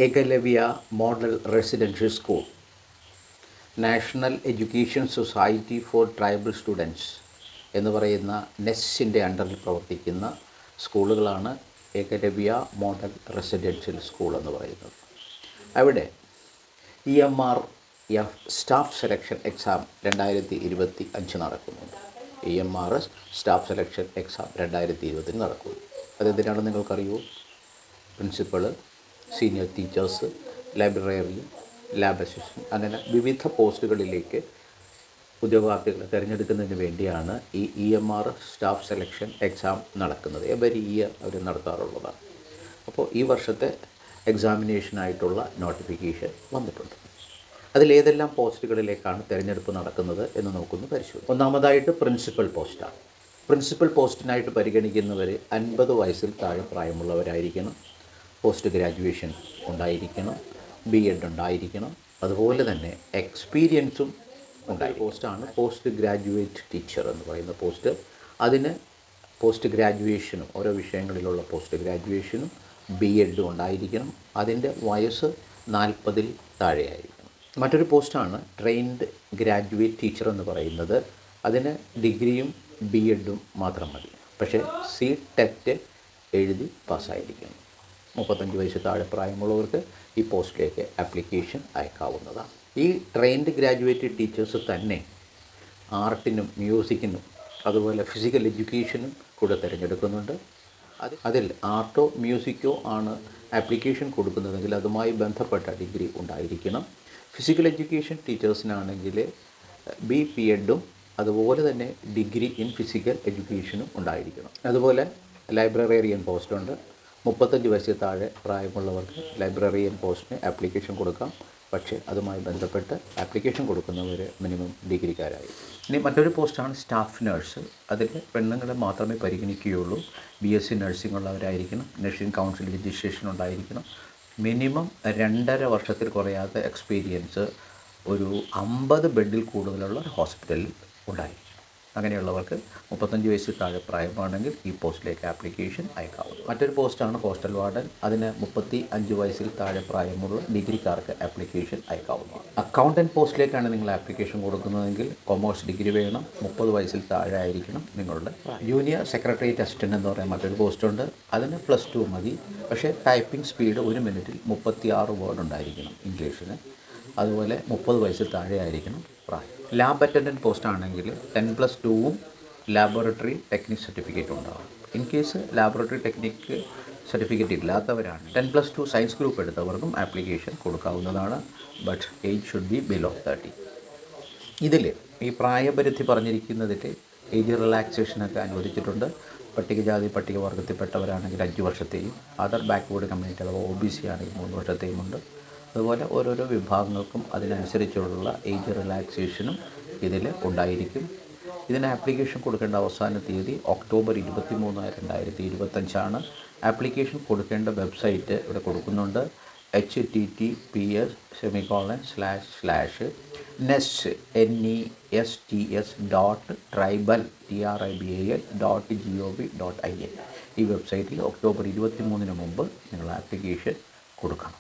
Eklavya model residential school, national education society for tribal students എന്ന് പറയുന്ന നെസ്സിൻ്റെ അണ്ടറിൽ പ്രവർത്തിക്കുന്ന സ്കൂളുകളാണ് ഏകലവ്യ മോഡൽ റെസിഡൻഷ്യൽ സ്കൂൾ എന്ന് പറയുന്നത്. അവിടെ EMRF സ്റ്റാഫ് സെലക്ഷൻ എക്സാം 2025 നടക്കുന്നുണ്ട്. EMRS സ്റ്റാഫ് സെലക്ഷൻ എക്സാം 2020 നടക്കുന്നു. അതെന്തിനാണെന്ന് നിങ്ങൾക്കറിയുമോ? Principal, senior teachers, librarian, lab assistant, അങ്ങനെ വിവിധ പോസ്റ്റുകളിലേക്ക് ഉദ്യോഗാർത്ഥികളെ തിരഞ്ഞെടുക്കുന്നതിന് വേണ്ടിയാണ് ഈ EMRS സ്റ്റാഫ് സെലക്ഷൻ എക്സാം നടക്കുന്നത്. എവരി ഇയർ അവർ നടത്താറുള്ളതാണ്. അപ്പോൾ ഈ വർഷത്തെ എക്സാമിനേഷനായിട്ടുള്ള നോട്ടിഫിക്കേഷൻ വന്നിട്ടുണ്ട്. അതിലേതെല്ലാം പോസ്റ്റുകളിലേക്കാണ് തിരഞ്ഞെടുപ്പ് നടക്കുന്നത് എന്ന് നമുക്കൊന്ന് പരിശോധിക്കാം. ഒന്നാമതായിട്ട് പ്രിൻസിപ്പൽ പോസ്റ്റാണ്. പ്രിൻസിപ്പൽ പോസ്റ്റിനായിട്ട് പരിഗണിക്കുന്നവർ 50 വയസ്സിൽ താഴെ പ്രായമുള്ളവരായിരിക്കണം, പോസ്റ്റ് ഗ്രാജുവേഷൻ ഉണ്ടായിരിക്കണം, B.Ed ഉണ്ടായിരിക്കണം, അതുപോലെ തന്നെ എക്സ്പീരിയൻസും ഉണ്ടായിരിക്കും. പോസ്റ്റാണ് പോസ്റ്റ് ഗ്രാജുവേറ്റ് ടീച്ചർ എന്ന് പറയുന്ന പോസ്റ്റ്. അതിന് പോസ്റ്റ് ഗ്രാജുവേഷനും ഓരോ വിഷയങ്ങളിലുള്ള പോസ്റ്റ് ഗ്രാജുവേഷനും B.Ed ഉണ്ടായിരിക്കണം. അതിൻ്റെ വയസ്സ് 40-ൽ താഴെയായിരിക്കണം. മറ്റൊരു പോസ്റ്റാണ് ട്രെയിൻഡ് ഗ്രാജുവേറ്റ് ടീച്ചർ എന്ന് പറയുന്നത്. അതിന് ഡിഗ്രിയും B.Edഉം മാത്രം മതി. പക്ഷേ CTET എഴുതി പാസ്സായിരിക്കണം. 35 വയസ്സ് താഴെ പ്രായമുള്ളവർക്ക് ഈ പോസ്റ്റിലേക്ക് ആപ്ലിക്കേഷൻ അയക്കാവുന്നതാണ്. ഈ ട്രെയിൻഡ് ഗ്രാജുവേറ്റ് ടീച്ചേഴ്സ് തന്നെ ആർട്ടിനും മ്യൂസിക്കിനും അതുപോലെ ഫിസിക്കൽ എഡ്യൂക്കേഷനും കൂടെ തിരഞ്ഞെടുക്കുന്നുണ്ട്. അതിൽ ആർട്ടോ മ്യൂസിക്കോ ആണ് ആപ്ലിക്കേഷൻ കൊടുക്കുന്നതെങ്കിൽ അതുമായി ബന്ധപ്പെട്ട ഡിഗ്രി ഉണ്ടായിരിക്കണം. ഫിസിക്കൽ എഡ്യൂക്കേഷൻ ടീച്ചേഴ്സിനാണെങ്കിൽ B.Ed അതുപോലെ തന്നെ ഡിഗ്രി ഇൻ ഫിസിക്കൽ എഡ്യൂക്കേഷനും ഉണ്ടായിരിക്കണം. അതുപോലെ ലൈബ്രറിയൻ പോസ്റ്റുണ്ട്. 35 വയസ്സിൽ താഴെ പ്രായമുള്ളവർക്ക് ലൈബ്രറിയൻ പോസ്റ്റിന് ആപ്ലിക്കേഷൻ കൊടുക്കാം. പക്ഷേ അതുമായി ബന്ധപ്പെട്ട് ആപ്ലിക്കേഷൻ കൊടുക്കുന്നവർ മിനിമം ഡിഗ്രിക്കാരായി. ഇനി മറ്റൊരു പോസ്റ്റാണ് സ്റ്റാഫ് നഴ്സ്. അതിൽ പെണ്ണുങ്ങളെ മാത്രമേ പരിഗണിക്കുകയുള്ളൂ. BSc നഴ്സിംഗ് ഉള്ളവരായിരിക്കണം. നഴ്സിംഗ് കൗൺസിൽ രജിസ്ട്രേഷൻ ഉണ്ടായിരിക്കണം. മിനിമം 2.5 വർഷത്തിൽ കുറയാത്ത എക്സ്പീരിയൻസ് ഒരു 50 ബെഡിൽ കൂടുതലുള്ള ഒരു ഹോസ്പിറ്റലിൽ ഉണ്ടായിരിക്കും. അങ്ങനെയുള്ളവർക്ക് 35 വയസ്സിൽ താഴെ പ്രായമാണെങ്കിൽ ഈ പോസ്റ്റിലേക്ക് ആപ്ലിക്കേഷൻ അയക്കാവുന്നു. മറ്റൊരു പോസ്റ്റാണ് ഹോസ്റ്റൽ വാർഡൻ. അതിന് 35 വയസ്സിൽ താഴെ പ്രായമുള്ള ഡിഗ്രിക്കാർക്ക് ആപ്ലിക്കേഷൻ അയക്കാവുന്നു. അക്കൗണ്ടൻറ്റ് പോസ്റ്റിലേക്കാണ് നിങ്ങൾ ആപ്ലിക്കേഷൻ കൊടുക്കുന്നതെങ്കിൽ കൊമേഴ്സ് ഡിഗ്രി വേണം. 30 വയസ്സിൽ താഴെ ആയിരിക്കണം നിങ്ങളുടെ. ജൂനിയർ സെക്രട്ടേറിയറ്റ് അസിസ്റ്റൻ്റ് എന്ന് പറയുന്ന മറ്റൊരു പോസ്റ്റുണ്ട്. അതിന് +2 മതി. പക്ഷേ ടൈപ്പിംഗ് സ്പീഡ് 1 മിനിറ്റിൽ 36 വേർഡ് ഉണ്ടായിരിക്കണം ഇംഗ്ലീഷിന്. അതുപോലെ 30 വയസ്സിൽ താഴെ ആയിരിക്കണം പ്രായം. ലാബ് അറ്റൻഡൻറ്റ് പോസ്റ്റ് ആണെങ്കിൽ 10+2ഉം ലാബോറട്ടറി ടെക്നിക് സർട്ടിഫിക്കറ്റ് ഉണ്ടാകും. In case laboratory technique certificate ഇല്ലാത്തവരാണ് 10+2 സയൻസ് ഗ്രൂപ്പ് എടുത്തവർക്കും ആപ്ലിക്കേഷൻ കൊടുക്കാവുന്നതാണ്. But age should be below 30. ഇതിൽ ഈ പ്രായപരിധി പറഞ്ഞിരിക്കുന്നതിൽ ഏജ് റിലാക്സേഷനൊക്കെ അനുവദിച്ചിട്ടുണ്ട്. പട്ടികജാതി പട്ടികവർഗത്തിൽപ്പെട്ടവരാണെങ്കിൽ 5 വർഷത്തെയും, അതർ ബാക്ക്വേർഡ് കമ്മ്യൂണിറ്റി അഥവാ OBC ആണെങ്കിൽ 3 വർഷത്തെയും ഉണ്ട്. അതുപോലെ ഓരോരോ വിഭാഗങ്ങൾക്കും അതിനനുസരിച്ചുള്ള ഏജ് റിലാക്സേഷനും ഇതിൽ ഉണ്ടായിരിക്കും. ഇതിന് ആപ്ലിക്കേഷൻ കൊടുക്കേണ്ട അവസാന തീയതി ഒക്ടോബർ 23, 2025 ആപ്ലിക്കേഷൻ കൊടുക്കേണ്ട വെബ്സൈറ്റ് ഇവിടെ കൊടുക്കുന്നുണ്ട്. https://nests.tribal.gov.in. ഈ വെബ്സൈറ്റിൽ ഒക്ടോബർ 23 മുമ്പ് നിങ്ങൾ ആപ്ലിക്കേഷൻ കൊടുക്കണം.